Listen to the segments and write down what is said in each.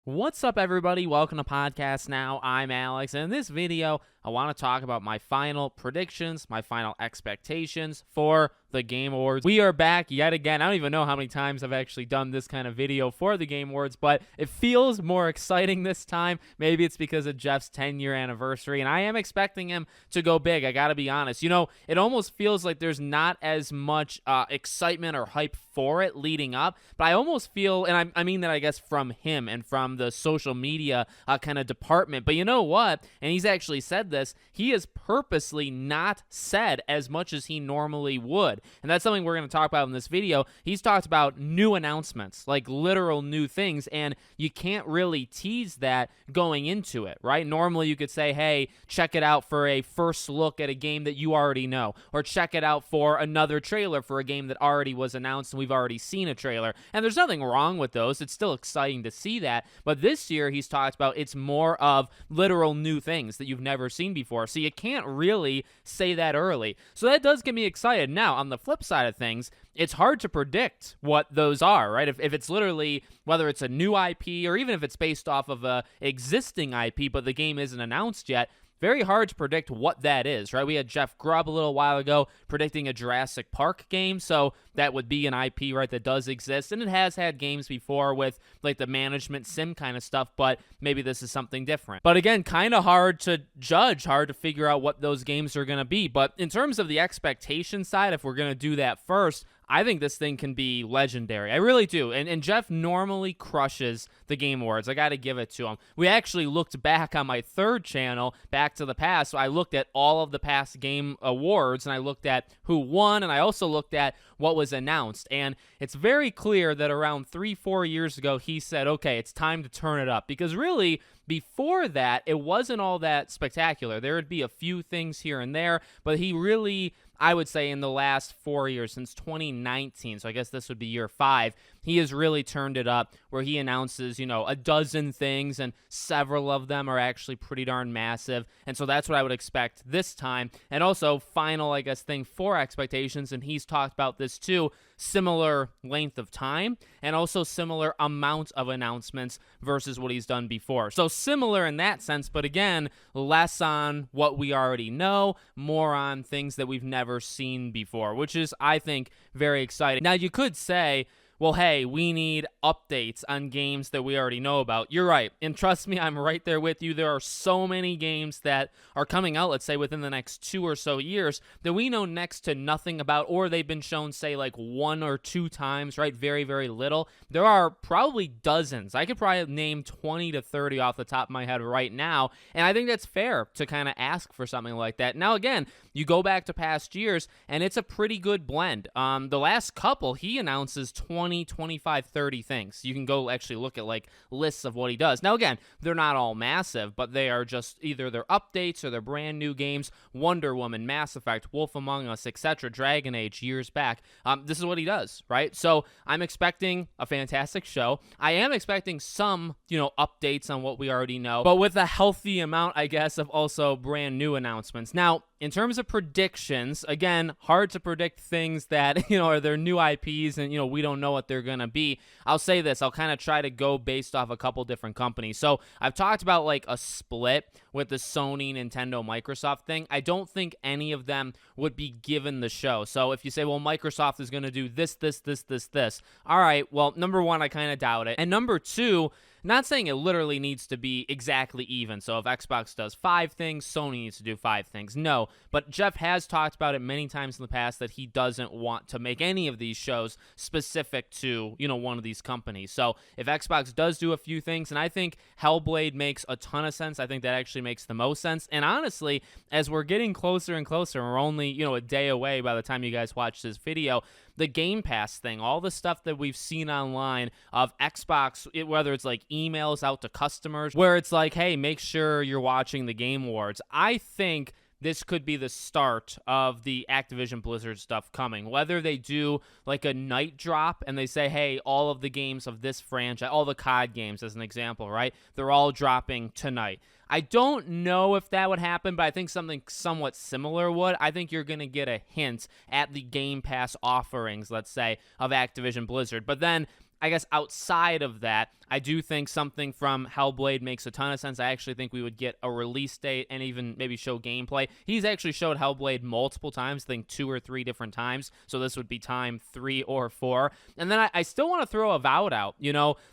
What's up, everybody? Welcome to Podcast Now. I'm Alex, and in this video, I want to talk about my final predictions, my final expectations for the Game Awards. We are back yet again. I don't even know how many times I've actually done this kind of video for the Game Awards, but it feels more exciting this time. Maybe it's because of Jeff's 10-year anniversary, and I am expecting him to go big. I gotta be honest. It almost feels like there's not as much excitement or hype for it leading up, but I almost feel, and I mean that I guess from him and from the social media kind of department, but you know what? And he's actually said this, he has purposely not said as much as he normally would. And that's something we're going to talk about in this video. He's talked about new announcements, like literal new things, and you can't really tease that going into it, right? Normally you could say, hey, check it out for a first look at a game that you already know, or check it out for another trailer for a game that already was announced and we've already seen a trailer. And there's nothing wrong with those. It's still exciting to see that. But this year he's talked about it's more of literal new things that you've never seen before. So you can't really say that early. So that does get me excited. Now, on the flip side of things, it's hard to predict what those are, right? If it's literally, whether it's a new IP or even if it's based off of a existing IP, but the game isn't announced yet, very hard to predict what that is, right? We had Jeff Grubb a little while ago predicting a Jurassic Park game, so that would be an IP, right, that does exist, and it has had games before with, like, the management sim kind of stuff, but maybe this is something different. But again, kind of hard to judge, hard to figure out what those games are going to be. But in terms of the expectation side, if we're going to do that first, I think this thing can be legendary. I really do. And Jeff normally crushes the Game Awards. I got to give it to him. We actually looked back on my third channel, Back to the Past. So I looked at all of the past Game Awards, and I looked at who won, and I also looked at what was announced. And it's very clear that around 3-4 years ago, he said, okay, it's time to turn it up. Because really, before that, it wasn't all that spectacular. There would be a few things here and there, but he really, I would say, in the last 4 years, since 2019, so I guess this would be year 5, he has really turned it up, where he announces, a dozen things, and several of them are actually pretty darn massive. And so that's what I would expect this time. And also, final, I guess, thing for expectations, and he's talked about this too, similar length of time, and also similar amount of announcements versus what he's done before. So similar in that sense, but again, less on what we already know, more on things that we've never seen before, which is, I think, very exciting. Now, you could say, well, hey, we need updates on games that we already know about. You're right. And trust me, I'm right there with you. There are so many games that are coming out, let's say, within the next 2 or so years that we know next to nothing about, or they've been shown, say, like 1 or 2 times, right? Very, very little. There are probably dozens. I could probably name 20 to 30 off the top of my head right now. And I think that's fair to kind of ask for something like that. Now, again, you go back to past years, and it's a pretty good blend. The last couple, he announces 20, 25, 30 things. You can go actually look at like lists of what he does. Now, again, they're not all massive, but they are just either their updates or their brand new games. Wonder Woman, Mass Effect, Wolf Among Us, etc., Dragon Age years back. This is what he does, right? So I'm expecting a fantastic show. I am expecting some, updates on what we already know, but with a healthy amount, I guess, of also brand new announcements. Now, in terms of predictions, again, hard to predict things that, are their new IPs and, we don't know what they're going to be. I'll say this, I'll kind of try to go based off a couple different companies. So I've talked about like a split with the Sony, Nintendo, Microsoft thing. I don't think any of them would be given the show. So if you say, well, Microsoft is going to do this. All right, well, number one, I kind of doubt it. And number two, not saying it literally needs to be exactly even. So if Xbox does 5 things, Sony needs to do 5 things. No, but Jeff has talked about it many times in the past that he doesn't want to make any of these shows specific to, one of these companies. So if Xbox does do a few things, and I think Hellblade makes a ton of sense, I think that actually makes the most sense. And honestly, as we're getting closer and closer, and we're only, a day away by the time you guys watch this video, the Game Pass thing, all the stuff that we've seen online of Xbox, whether it's like emails out to customers, where it's like, hey, make sure you're watching the Game Awards. I think this could be the start of the Activision Blizzard stuff coming. Whether they do like a night drop and they say, hey, all of the games of this franchise, all the COD games as an example, right? They're all dropping tonight. I don't know if that would happen, but I think something somewhat similar would. I think you're going to get a hint at the Game Pass offerings, let's say, of Activision Blizzard. But then I guess outside of that, I do think something from Hellblade makes a ton of sense. I actually think we would get a release date and even maybe show gameplay. He's actually showed Hellblade multiple times, I think 2 or 3 different times, so this would be time 3 or 4. And then I still want to throw Avowed out.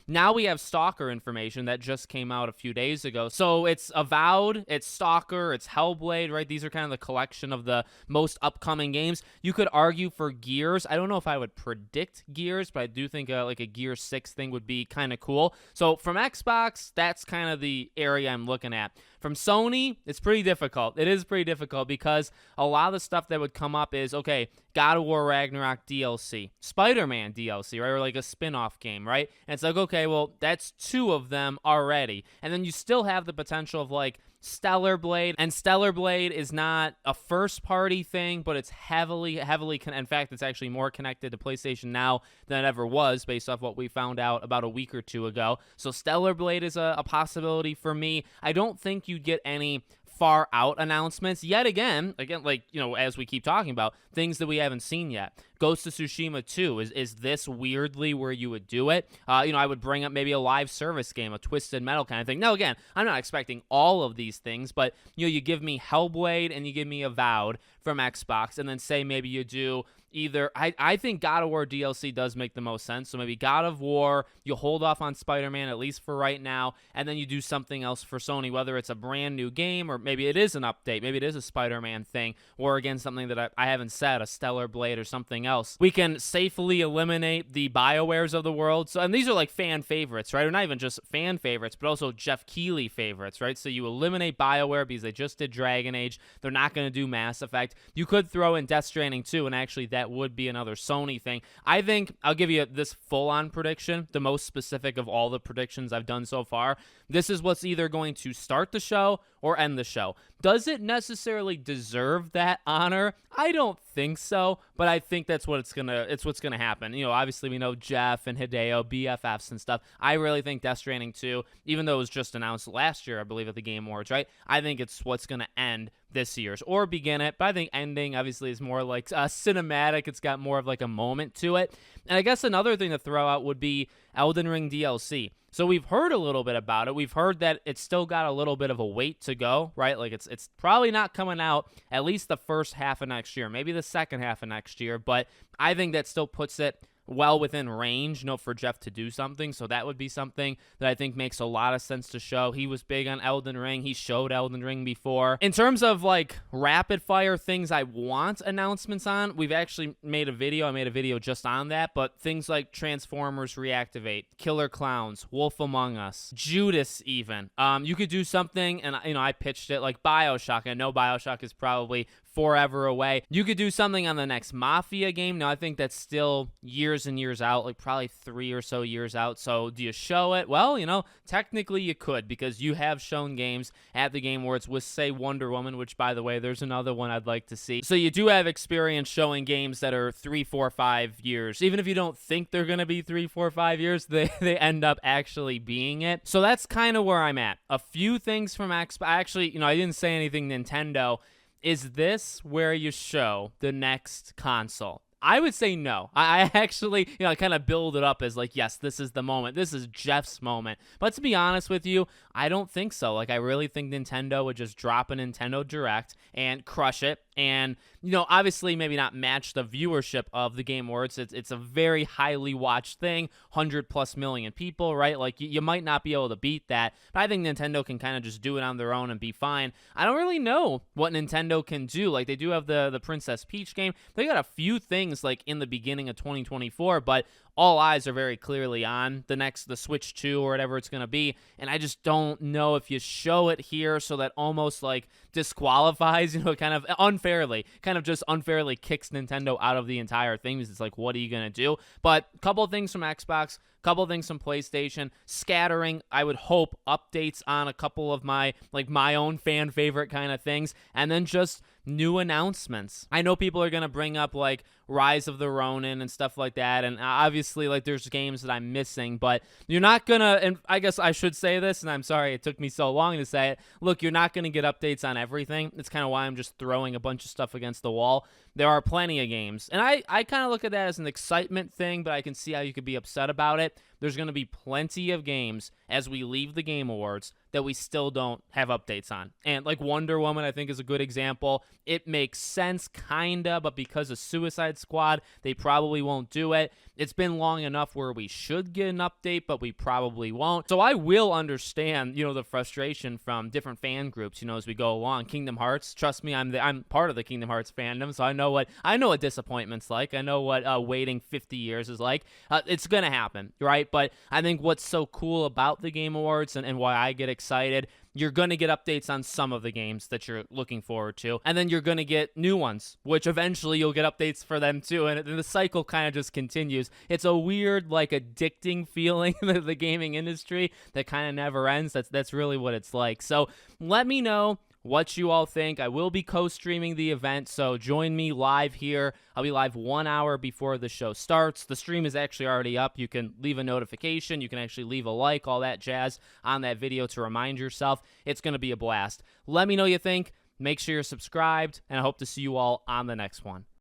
Now we have Stalker information that just came out a few days ago. So it's Avowed, it's Stalker, it's Hellblade, right? These are kind of the collection of the most upcoming games. You could argue for Gears. I don't know if I would predict Gears, but I do think like a Gears 6 thing would be kind of cool. So from Xbox, that's kind of the area I'm looking at. From Sony, it's pretty difficult. It is pretty difficult because a lot of the stuff that would come up is, okay, God of War Ragnarok DLC, Spider-Man DLC, right? Or like a spin-off game, right? And it's like, okay, well, that's 2 of them already. And then you still have the potential of like Stellar Blade, and Stellar Blade is not a first-party thing, but it's heavily, in fact, it's actually more connected to PlayStation now than it ever was, based off what we found out about a week or 2 ago. So Stellar Blade is a possibility for me. I don't think you'd get any far out announcements yet again, like, as we keep talking about things that we haven't seen yet. Ghost of Tsushima 2, is this weirdly where you would do it? I would bring up maybe a live service game, a Twisted Metal kind of thing. Now, again, I'm not expecting all of these things, but you give me Hellblade and you give me Avowed from Xbox, and then say maybe you do either. I think God of War DLC does make the most sense. So maybe God of War, you hold off on Spider-Man at least for right now, and then you do something else for Sony, whether it's a brand new game or maybe it is an update, maybe it is a Spider-Man thing, or again something that I haven't said, a Stellar Blade or something else. We can safely eliminate the BioWares of the world. So, and these are like fan favorites, right? Or not even just fan favorites, but also Jeff Keighley favorites, right? So you eliminate BioWare because they just did Dragon Age. They're not going to do Mass Effect. You could throw in Death Stranding 2, and actually that would be another Sony thing. I think I'll give you this full-on prediction, the most specific of all the predictions I've done so far. This is what's either going to start the show or end the show. Does it necessarily deserve that honor? I don't think so, but I think that's what's gonna happen. Obviously we know Jeff and Hideo, BFFs and stuff. I really think Death Stranding 2, even though it was just announced last year, I believe, at the Game Awards, right? I think it's what's gonna end this year's, or begin it, but I think ending obviously is more like cinematic. It's got more of like a moment to it. And I guess another thing to throw out would be Elden Ring DLC. So we've heard a little bit about it. We've heard that it's still got a little bit of a wait to go, right? Like it's probably not coming out at least the first half of next year, maybe the second half of next year, but I think that still puts it well within range, for Jeff to do something. So that would be something that I think makes a lot of sense to show. He was big on Elden Ring. He showed Elden Ring before. In terms of like rapid fire things I want announcements on, we've actually made a video. I made a video just on that, but things like Transformers Reactivate, Killer Clowns, Wolf Among Us, Judas even. You could do something, and I pitched it like BioShock. I know BioShock is probably forever away. You could do something on the next Mafia game. Now, I think that's still years and years out, like probably 3 or so years out. So do you show it? Well, technically you could, because you have shown games at the Game Awards with, say, Wonder Woman, which, by the way, there's another one I'd like to see. So you do have experience showing games that are 3, 4, 5 years. Even if you don't think they're going to be 3, 4, 5 years, they end up actually being it. So that's kind of where I'm at. A few things from Xbox. Actually, I didn't say anything Nintendo. Is this where you show the next console? I would say no. I actually, I kind of build it up as like, yes, this is the moment. This is Jeff's moment. But to be honest with you, I don't think so. Like, I really think Nintendo would just drop a Nintendo Direct and crush it. And, obviously maybe not match the viewership of the Game Awards. It's a very highly watched thing, 100+ million people, right? Like, you might not be able to beat that. But I think Nintendo can kind of just do it on their own and be fine. I don't really know what Nintendo can do. Like, they do have the Princess Peach game. They got a few things like in the beginning of 2024, but all eyes are very clearly on the Switch 2 or whatever it's going to be, and I just don't know if you show it here so that almost like disqualifies, kind of unfairly kicks Nintendo out of the entire thing, because it's like, what are you going to do? But a couple of things from Xbox, couple of things from PlayStation, scattering, I would hope, updates on a couple of my own fan favorite kind of things, and then just new announcements. I know people are going to bring up like Rise of the Ronin and stuff like that. And obviously, like, there's games that I'm missing, but you're not gonna, and I guess I should say this, and I'm sorry it took me so long to say it. Look, you're not gonna get updates on everything. It's kind of why I'm just throwing a bunch of stuff against the wall. There are plenty of games, and I kind of look at that as an excitement thing, but I can see how you could be upset about it. There's going to be plenty of games as we leave the Game Awards that we still don't have updates on. And like Wonder Woman, I think, is a good example. It makes sense, kinda, but because of Suicide Squad, they probably won't do it. It's been long enough where we should get an update, but we probably won't. So I will understand, the frustration from different fan groups, as we go along. Kingdom Hearts, trust me, I'm part of the Kingdom Hearts fandom, so I know what disappointment's like. I know what waiting 50 years is like. It's gonna happen, right? But I think what's so cool about the Game Awards and why I get excited, you're going to get updates on some of the games that you're looking forward to, and then you're going to get new ones, which eventually you'll get updates for them too, and the cycle kind of just continues. It's a weird, like, addicting feeling of the gaming industry that kind of never ends. That's really what it's like. So let me know what you all think. I will be co-streaming the event, so join me live here. I'll be live 1 hour before the show starts. The stream is actually already up. You can leave a notification. You can actually leave a like, all that jazz on that video to remind yourself. It's going to be a blast. Let me know what you think. Make sure you're subscribed, and I hope to see you all on the next one.